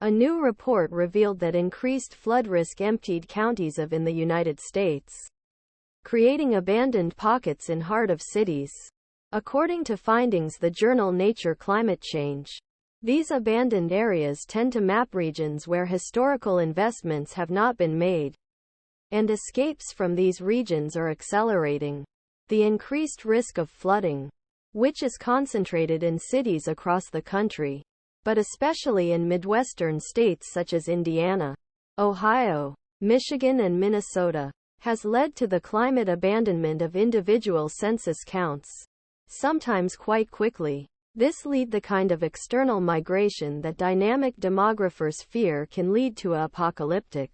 A new report revealed that increased flood risk emptied counties in the United States, creating abandoned pockets in heart of cities. According to findings the journal Nature Climate Change, these abandoned areas tend to map regions where historical investments have not been made, and escapes from these regions are accelerating. The increased risk of flooding, which is concentrated in cities across the country, but especially in Midwestern states such as Indiana, Ohio, Michigan and Minnesota, has led to the climate abandonment of individual census counts, sometimes quite quickly. This leads the kind of external migration that dynamic demographers fear can lead to an apocalyptic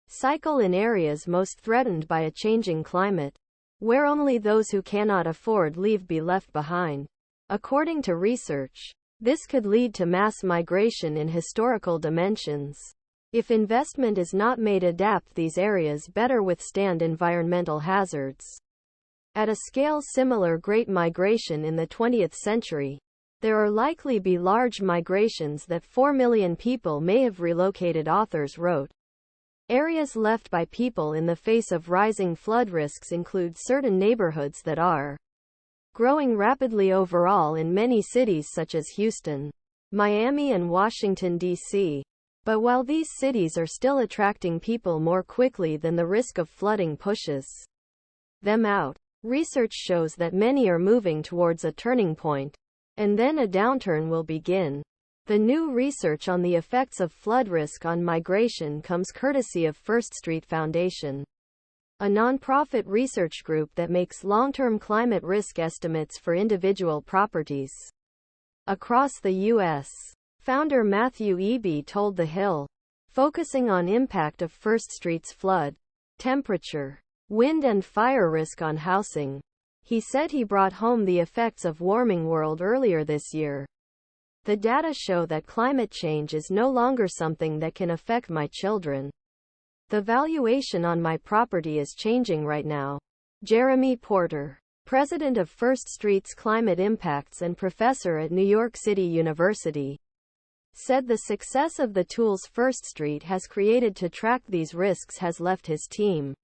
cycle in areas most threatened by a changing climate, where only those who cannot afford leave be left behind. According to research, this could lead to mass migration in historical dimensions. If investment is not made adapt these areas better withstand environmental hazards. At a scale similar Great Migration in the 20th century, there are likely be large migrations that 4 million people may have relocated, authors wrote. Areas left by people in the face of rising flood risks include certain neighborhoods that are growing rapidly overall in many cities such as Houston, Miami and Washington, D.C. But while these cities are still attracting people more quickly than the risk of flooding pushes them out, research shows that many are moving towards a turning point, and then a downturn will begin. The new research on the effects of flood risk on migration comes courtesy of First Street Foundation, a nonprofit research group that makes long-term climate risk estimates for individual properties across the U.S. Founder Matthew Eby told The Hill, focusing on impact of First Street's flood, temperature, wind and fire risk on housing. He said he brought home the effects of warming world earlier this year. The data show that climate change is no longer something that can affect my children. The valuation on my property is changing right now. Jeremy Porter, president of First Street's Climate Impacts and professor at New York City University, said the success of the tools First Street has created to track these risks has left his team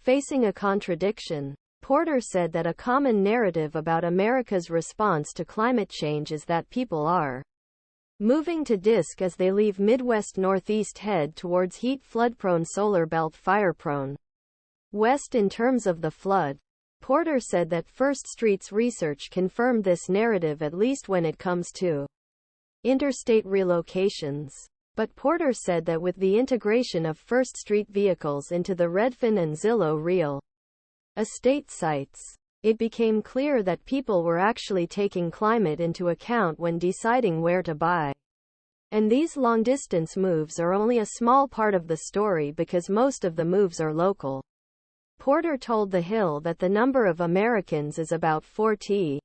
facing a contradiction. Porter said that a common narrative about America's response to climate change is that people are moving to disk as they leave Midwest Northeast head towards heat flood-prone solar belt fire-prone west in terms of the flood. Porter said that First Street's research confirmed this narrative at least when it comes to interstate relocations. But Porter said that with the integration of First Street vehicles into the Redfin and Zillow real estate sites, it became clear that people were actually taking climate into account when deciding where to buy. And these long-distance moves are only a small part of the story because most of the moves are local. Porter told The Hill that the number of Americans is about 40